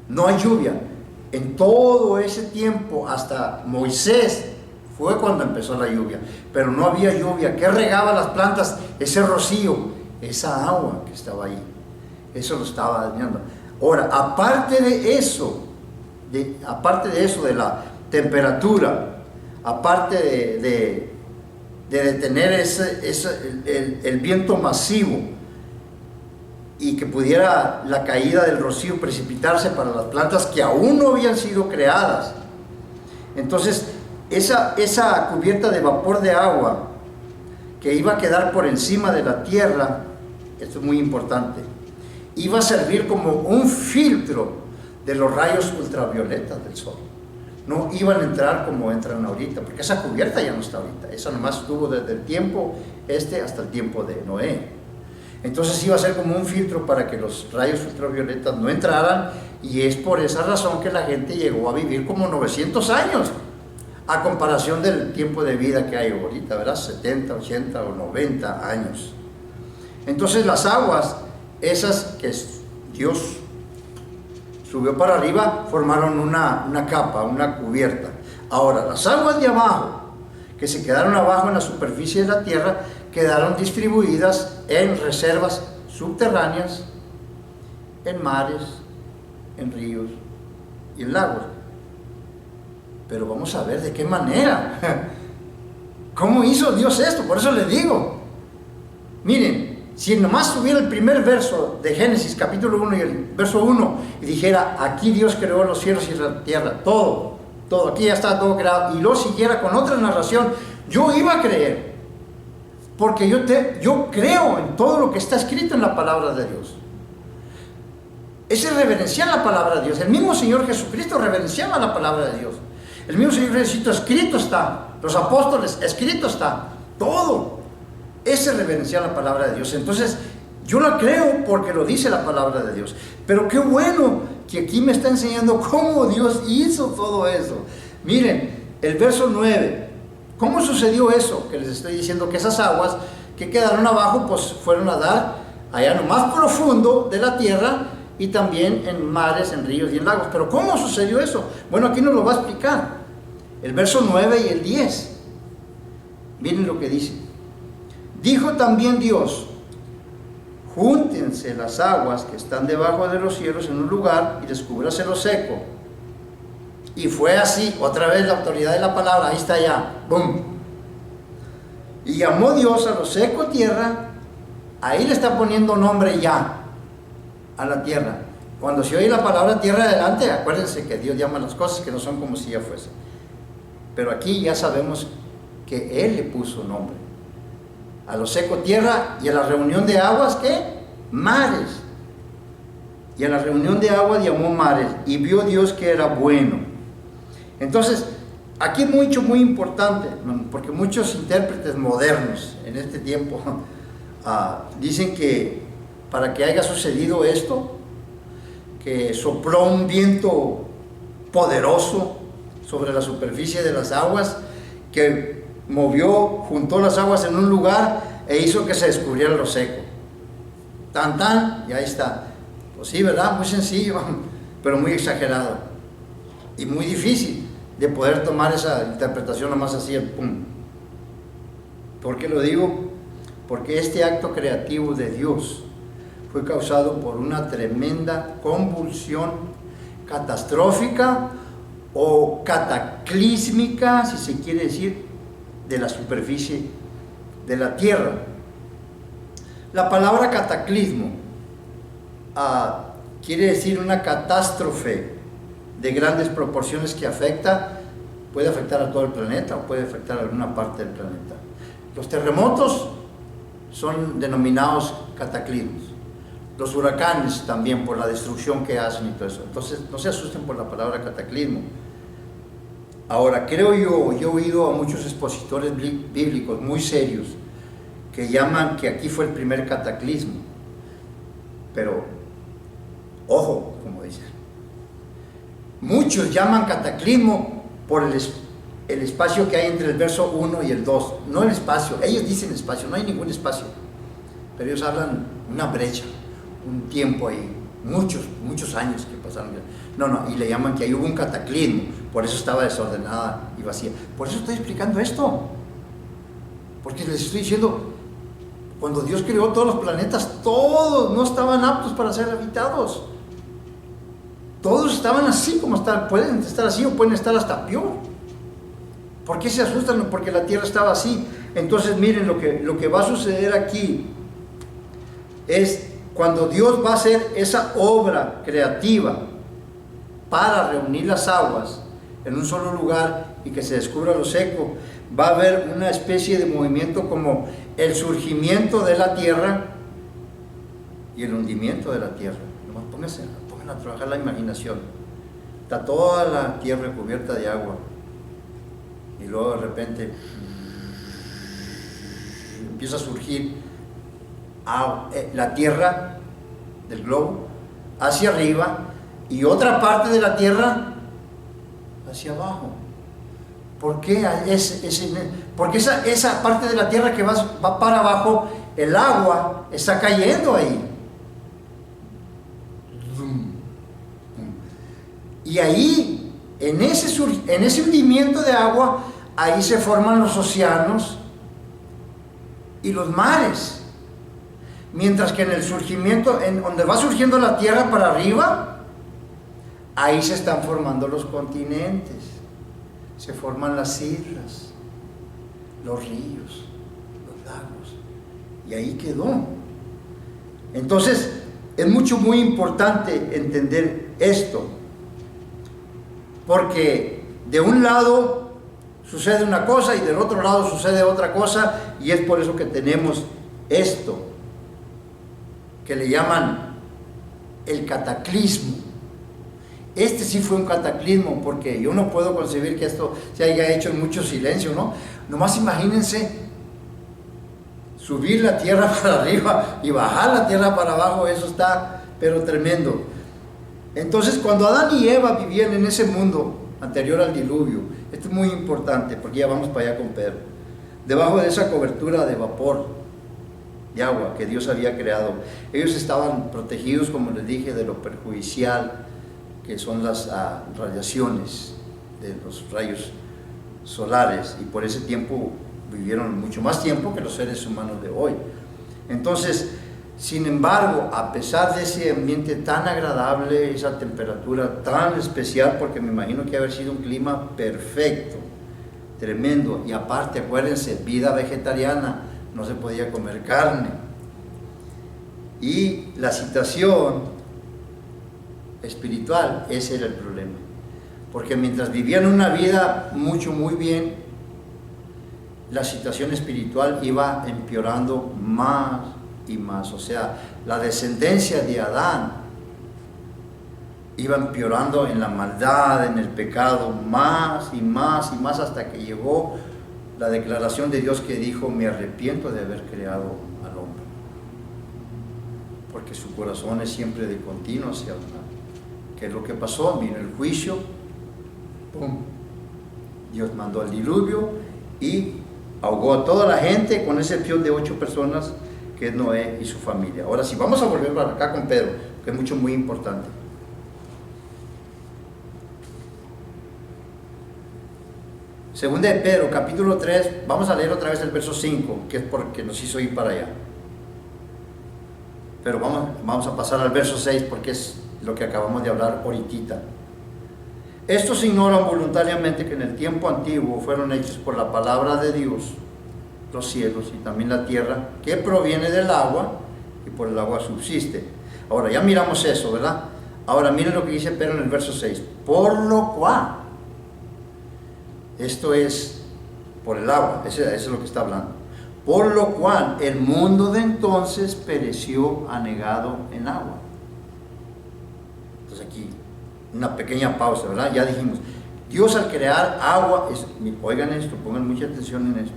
Speaker 1: no hay lluvia. En todo ese tiempo, hasta Moisés, fue cuando empezó la lluvia, pero no había lluvia. ¿Qué regaba las plantas? Ese rocío, esa agua que estaba ahí, eso lo estaba dañando. Ahora, aparte de eso, de la temperatura, aparte de detener el viento masivo y que pudiera la caída del rocío precipitarse para las plantas que aún no habían sido creadas, entonces esa cubierta de vapor de agua que iba a quedar por encima de la tierra, esto es muy importante, iba a servir como un filtro de los rayos ultravioletas del sol. No iban a entrar como entran ahorita, porque esa cubierta ya no está ahorita, esa nomás estuvo desde el tiempo hasta el tiempo de Noé. Entonces iba a ser como un filtro para que los rayos ultravioletas no entraran, y es por esa razón que la gente llegó a vivir como 900 años, a comparación del tiempo de vida que hay ahorita, ¿verdad? 70, 80 o 90 años. Entonces las aguas, esas que Dios subió para arriba, formaron una capa, una cubierta. Ahora, las aguas de abajo, que se quedaron abajo en la superficie de la tierra, quedaron distribuidas en reservas subterráneas, en mares, en ríos y en lagos. Pero vamos a ver de qué manera. ¿Cómo hizo Dios esto? Por eso le digo. Miren, si nomás tuviera el primer verso de Génesis capítulo 1 y el verso 1 y dijera, aquí Dios creó los cielos y la tierra, todo, aquí ya está todo creado, y lo siguiera con otra narración, yo iba a creer. Porque yo creo en todo lo que está escrito en la palabra de Dios. Es reverenciar la palabra de Dios. El mismo Señor Jesucristo reverenciaba la palabra de Dios. El mismo Señor Jesucristo, escrito está. Los apóstoles, escrito está. Todo. Ese reverenciar la palabra de Dios. Entonces, yo la creo porque lo dice la palabra de Dios. Pero qué bueno que aquí me está enseñando cómo Dios hizo todo eso. Miren, el verso 9. ¿Cómo sucedió eso? Que les estoy diciendo que esas aguas que quedaron abajo, pues fueron a dar allá en lo más profundo de la tierra, y también en mares, en ríos y en lagos. Pero ¿cómo sucedió eso? Bueno, aquí nos lo va a explicar el verso 9 y el 10. Miren lo que dice. Dijo también Dios, júntense las aguas que están debajo de los cielos en un lugar y descúbrase lo seco. Y fue así, otra vez la autoridad de la palabra, ahí está ya, ¡bum! Y llamó Dios a lo seco tierra, ahí le está poniendo nombre ya a la tierra. Cuando se oye la palabra tierra adelante, acuérdense que Dios llama las cosas que no son como si ya fuesen. Pero aquí ya sabemos que Él le puso nombre. A lo seco tierra, y a la reunión de aguas, ¿qué? Mares. Y a la reunión de aguas llamó mares, y vio Dios que era bueno. Entonces, aquí es muy importante, porque muchos intérpretes modernos en este tiempo dicen que para que haya sucedido esto, que sopló un viento poderoso sobre la superficie de las aguas, que juntó las aguas en un lugar e hizo que se descubriera lo seco. Tan, y ahí está. Pues sí, ¿verdad? Muy sencillo, pero muy exagerado y muy difícil de poder tomar esa interpretación nomás así, pum. ¿Por qué lo digo? Porque este acto creativo de Dios fue causado por una tremenda convulsión catastrófica o cataclísmica, si se quiere decir, de la superficie de la tierra. La palabra cataclismo quiere decir una catástrofe de grandes proporciones que puede afectar a todo el planeta o puede afectar a alguna parte del planeta. Los terremotos son denominados cataclismos. Los huracanes también, por la destrucción que hacen y todo eso. Entonces, no se asusten por la palabra cataclismo. Ahora, creo yo he oído a muchos expositores bíblicos muy serios que llaman que aquí fue el primer cataclismo. Pero, ojo, como dicen, muchos llaman cataclismo por el espacio que hay entre el verso 1 y el 2. No el espacio, ellos dicen espacio, no hay ningún espacio. Pero ellos hablan una brecha, un tiempo ahí, muchos años que pasaron. No, y le llaman que ahí hubo un cataclismo, por eso estaba desordenada y vacía. Por eso estoy explicando esto, porque les estoy diciendo, cuando Dios creó todos los planetas, todos no estaban aptos para ser habitados. Todos estaban así como están, pueden estar así o pueden estar hasta peor. ¿Por qué se asustan? Porque la tierra estaba así. Entonces miren lo que va a suceder aquí es cuando Dios va a hacer esa obra creativa para reunir las aguas en un solo lugar y que se descubra lo seco, va a haber una especie de movimiento como el surgimiento de la tierra y el hundimiento de la tierra. Nomás pongan a trabajar la imaginación. Está toda la tierra cubierta de agua y luego de repente empieza a surgir la tierra del globo hacia arriba y otra parte de la tierra hacia abajo. ¿Por qué? Porque esa parte de la tierra que va para abajo, el agua está cayendo ahí. Y ahí, en ese hundimiento de agua, ahí se forman los océanos y los mares. Mientras que en el surgimiento, en donde va surgiendo la tierra para arriba, ahí se están formando los continentes, se forman las islas, los ríos, los lagos, y ahí quedó. Entonces, es muy importante entender esto, porque de un lado sucede una cosa y del otro lado sucede otra cosa, y es por eso que tenemos esto que le llaman el cataclismo. Este sí fue un cataclismo, porque yo no puedo concebir que esto se haya hecho en mucho silencio, ¿no? Nomás imagínense subir la tierra para arriba y bajar la tierra para abajo, eso está, pero tremendo. Entonces, cuando Adán y Eva vivían en ese mundo anterior al diluvio, esto es muy importante, porque ya vamos para allá con Pedro, debajo de esa cobertura de vapor, de agua que Dios había creado, ellos estaban protegidos, como les dije, de lo perjudicial que son las radiaciones de los rayos solares, y por ese tiempo vivieron mucho más tiempo que los seres humanos de hoy. Entonces, sin embargo, a pesar de ese ambiente tan agradable, esa temperatura tan especial, porque me imagino que haber sido un clima perfecto, tremendo, y aparte, acuérdense, vida vegetariana, no se podía comer carne, y la situación espiritual, ese era el problema, porque mientras vivían una vida muy bien, la situación espiritual iba empeorando más y más. O sea, la descendencia de Adán iba empeorando en la maldad, en el pecado, más y más y más, hasta que llegó la declaración de Dios que dijo: me arrepiento de haber creado al hombre, porque su corazón es siempre de continuo hacia el mal. ¿Qué es lo que pasó? Vino el juicio, ¡pum! Dios mandó el diluvio y ahogó a toda la gente, con excepción de 8 personas, que es Noé y su familia. Ahora sí, vamos a volver para acá con Pedro, que es muy importante. Segunda de Pedro, capítulo 3, vamos a leer otra vez el verso 5, que es porque nos hizo ir para allá. Pero vamos a pasar al verso 6, porque es lo que acabamos de hablar ahorita. Estos ignoran voluntariamente que en el tiempo antiguo fueron hechos por la palabra de Dios los cielos y también la tierra, que proviene del agua y por el agua subsiste. Ahora ya miramos eso, ¿verdad? Ahora miren lo que dice Pedro en el verso 6. Por lo cual, esto es por el agua, eso es lo que está hablando. Por lo cual el mundo de entonces pereció anegado en agua. Entonces aquí una pequeña pausa, ¿verdad? Ya dijimos, Dios al crear agua, oigan esto, pongan mucha atención en esto.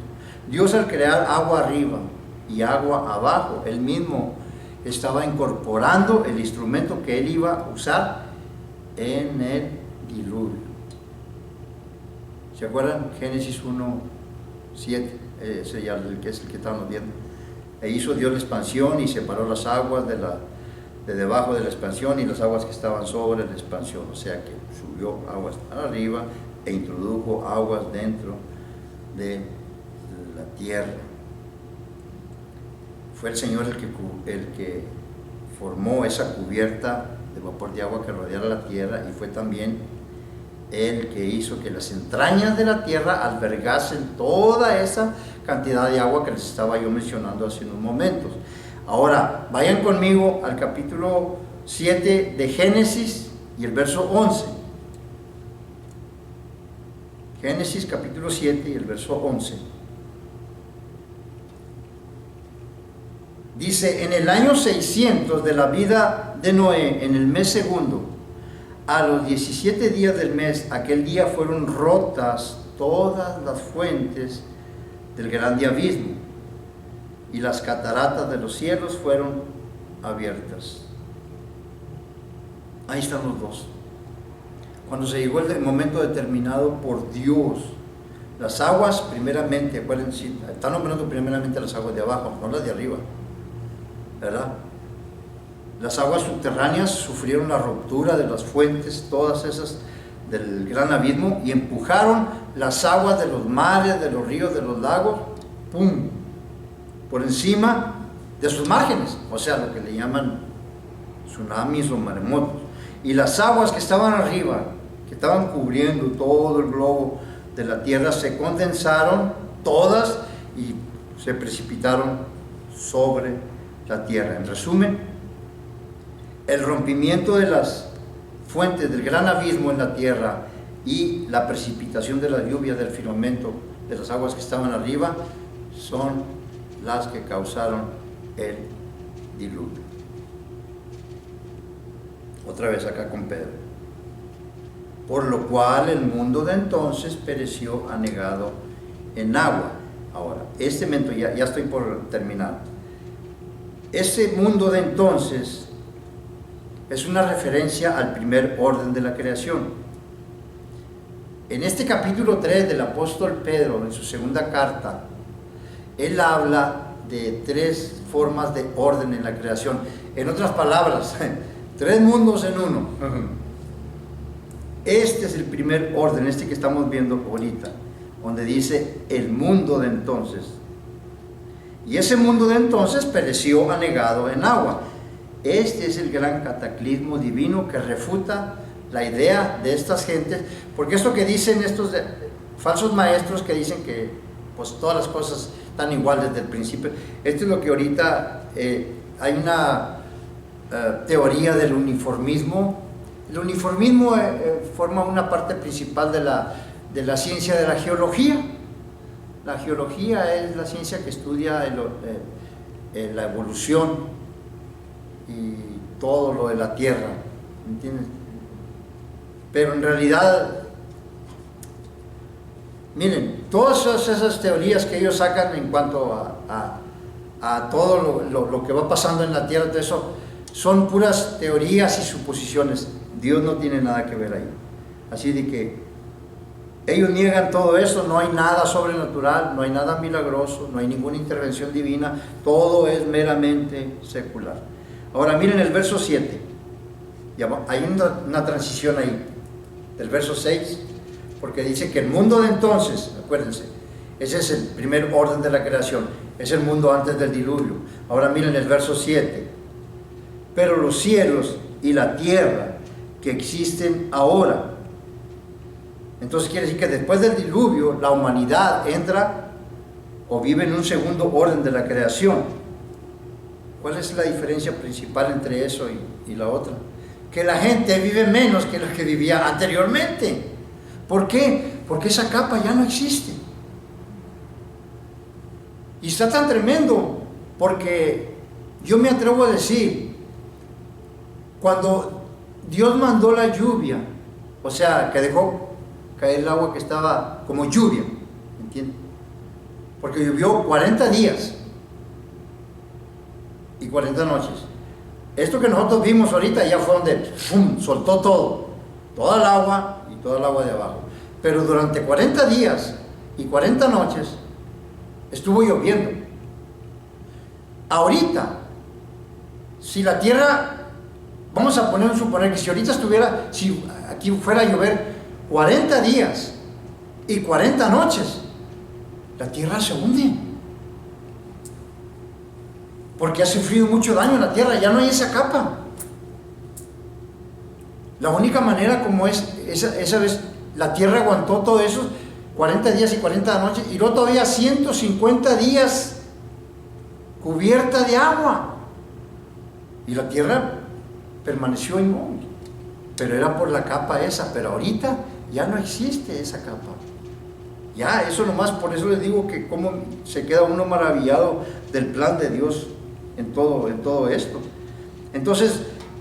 Speaker 1: Dios al crear agua arriba y agua abajo, Él mismo estaba incorporando el instrumento que Él iba a usar en el diluvio. ¿Se acuerdan? Génesis 1:7, ese ya es el que estamos viendo. E hizo Dios la expansión y separó las aguas de debajo de la expansión y las aguas que estaban sobre la expansión. O sea que subió aguas arriba e introdujo aguas dentro de la tierra. Fue el Señor el que formó esa cubierta de vapor de agua que rodeara la tierra, y fue también el que hizo que las entrañas de la tierra albergasen toda esa cantidad de agua que les estaba yo mencionando hace unos momentos. Ahora, vayan conmigo al capítulo 7 de Génesis y el verso 11. Génesis capítulo 7 y el verso 11. Dice: en el año 600 de la vida de Noé, en el mes segundo, a los 17 días del mes, aquel día fueron rotas todas las fuentes del grande abismo, y las cataratas de los cielos fueron abiertas. Ahí están los dos. Cuando se llegó el momento determinado por Dios, las aguas primeramente, acuérdense, están nombrando primeramente las aguas de abajo, no las de arriba, ¿verdad? Las aguas subterráneas sufrieron la ruptura de las fuentes, todas esas del gran abismo, y empujaron las aguas de los mares, de los ríos, de los lagos, ¡pum!, por encima de sus márgenes, o sea, lo que le llaman tsunamis o maremotos. Y las aguas que estaban arriba, que estaban cubriendo todo el globo de la tierra, se condensaron todas y se precipitaron sobre la tierra. En resumen, el rompimiento de las fuentes del gran abismo en la tierra y la precipitación de la lluvia del firmamento de las aguas que estaban arriba son las que causaron el diluvio. Otra vez acá con Pedro. Por lo cual el mundo de entonces pereció anegado en agua. Ahora, este momento, ya estoy por terminar. Ese mundo de entonces es una referencia al primer orden de la creación. En este capítulo 3 del apóstol Pedro, en su segunda carta, él habla de 3 formas de orden en la creación. En otras palabras, 3 mundos en uno. Este es el primer orden, este que estamos viendo ahorita, donde dice el mundo de entonces. Y ese mundo de entonces pereció anegado en agua. Este es el gran cataclismo divino que refuta la idea de estas gentes, porque esto que dicen estos falsos maestros que dicen que pues todas las cosas están igual desde el principio, esto es lo que ahorita hay una teoría del uniformismo. El uniformismo forma una parte principal de la ciencia de la geología. La geología es la ciencia que estudia la evolución y todo lo de la Tierra, ¿entiendes? Pero en realidad, miren, todas esas teorías que ellos sacan en cuanto a todo lo que va pasando en la Tierra, todo eso, son puras teorías y suposiciones. Dios no tiene nada que ver ahí. Así de que ellos niegan todo eso, no hay nada sobrenatural, no hay nada milagroso, no hay ninguna intervención divina, todo es meramente secular. Ahora miren el verso 7, hay una transición ahí, del verso 6, porque dice que el mundo de entonces, acuérdense, ese es el primer orden de la creación, es el mundo antes del diluvio. Ahora miren el verso 7, pero los cielos y la tierra que existen ahora. Entonces quiere decir que después del diluvio la humanidad entra o vive en un segundo orden de la creación. ¿Cuál es la diferencia principal entre eso y la otra? Que la gente vive menos que la que vivía anteriormente. ¿Por qué? Porque esa capa ya no existe. Y está tan tremendo, porque yo me atrevo a decir, cuando Dios mandó la lluvia, o sea, que dejó caer el agua que estaba como lluvia, ¿entiendes? Porque llovió 40 días y 40 noches. Esto que nosotros vimos ahorita ya fue donde ¡pum!, soltó todo, toda el agua y toda el agua de abajo. Pero durante 40 días y 40 noches estuvo lloviendo. Ahorita, si la tierra, vamos a suponer que si ahorita si aquí fuera a llover 40 días y 40 noches, la tierra se hunde. Porque ha sufrido mucho daño en la tierra, ya no hay esa capa. La única manera como esa vez la tierra aguantó todo eso, 40 días y 40 noches, y luego todavía 150 días cubierta de agua. Y la tierra permaneció inmóvil, pero era por la capa esa, pero ahorita ya no existe esa capa. Ya, eso nomás, por eso les digo que cómo se queda uno maravillado del plan de Dios en todo esto. Entonces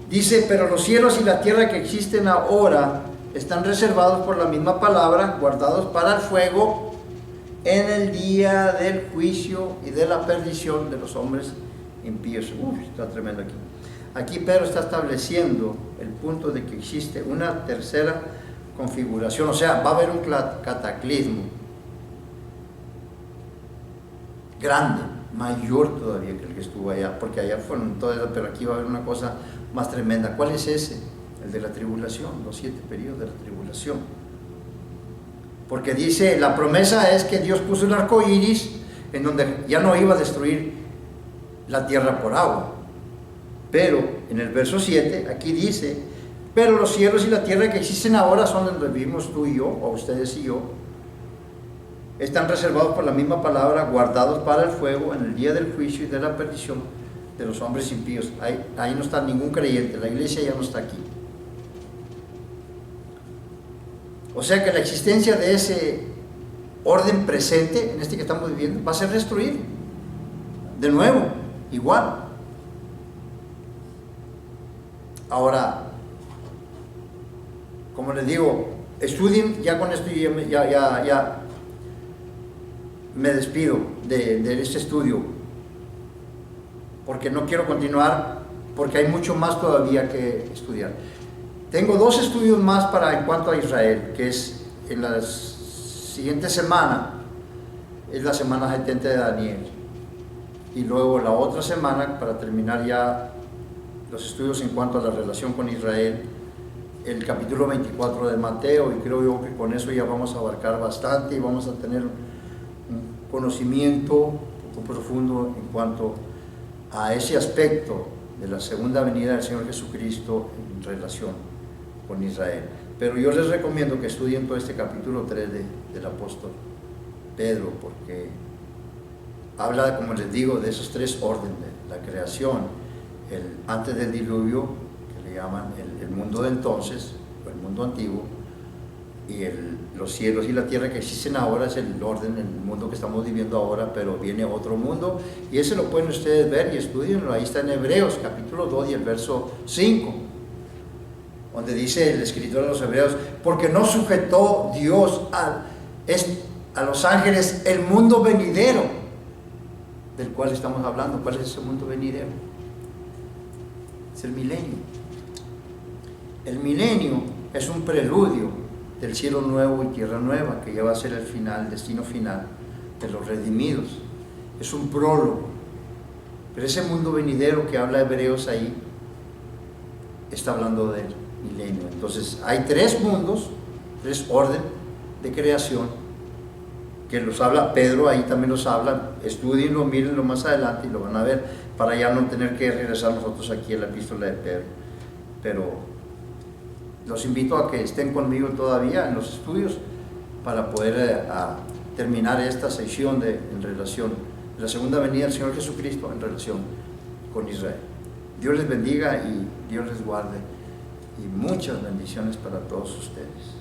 Speaker 1: dice, pero los cielos y la tierra que existen ahora están reservados por la misma palabra, guardados para el fuego en el día del juicio y de la perdición de los hombres impíos. Está tremendo aquí. Aquí Pedro está estableciendo el punto de que existe una tercera configuración, o sea, va a haber un cataclismo grande, mayor todavía que el que estuvo allá, porque allá fueron todo eso, pero aquí va a haber una cosa más tremenda. ¿Cuál es ese? El de la tribulación, los 7 periodos de la tribulación. Porque dice, la promesa es que Dios puso el arco iris en donde ya no iba a destruir la tierra por agua. Pero en el verso 7, aquí dice, pero los cielos y la tierra que existen ahora son donde vivimos tú y yo, o ustedes y yo, están reservados por la misma palabra, guardados para el fuego en el día del juicio y de la perdición de los hombres impíos. Ahí no está ningún creyente, la iglesia ya no está aquí. O sea que la existencia de ese orden presente, en este que estamos viviendo, va a ser destruido. De nuevo, igual. Ahora, como les digo, estudien, ya con esto ya me despido de este estudio, porque no quiero continuar, porque hay mucho más todavía que estudiar. Tengo 2 estudios más en cuanto a Israel, que es en la siguiente semana, es la semana 70 de Daniel, y luego la otra semana, para terminar ya los estudios en cuanto a la relación con Israel, el capítulo 24 de Mateo, y creo yo que con eso ya vamos a abarcar bastante y vamos a tener un conocimiento un poco profundo en cuanto a ese aspecto de la segunda venida del Señor Jesucristo en relación con Israel. Pero yo les recomiendo que estudien todo este capítulo 3 del apóstol Pedro, porque habla, como les digo, de esos 3 órdenes: la creación, el antes del diluvio, que le llaman el mundo de entonces, o el mundo antiguo, y los cielos y la tierra que existen ahora es el orden, el mundo que estamos viviendo ahora, pero viene otro mundo, y ese lo pueden ustedes ver y estudienlo. Ahí está en Hebreos capítulo 2 y el verso 5, donde dice el escritor de los Hebreos, porque no sujetó Dios a los ángeles el mundo venidero, del cual estamos hablando. ¿Cuál es ese mundo venidero? Es el milenio. El milenio es un preludio del cielo nuevo y tierra nueva, que ya va a ser el final, el destino final de los redimidos. Es un prólogo. Pero ese mundo venidero que habla Hebreos ahí, está hablando del milenio. Entonces hay 3 mundos, 3 orden de creación, que los habla Pedro, ahí también los habla. Estudienlo, mírenlo más adelante y lo van a ver, para ya no tener que regresar nosotros aquí a la epístola de Pedro. Pero los invito a que estén conmigo todavía en los estudios para poder terminar esta sección en relación a la segunda venida del Señor Jesucristo en relación con Israel. Dios les bendiga y Dios les guarde, y muchas bendiciones para todos ustedes.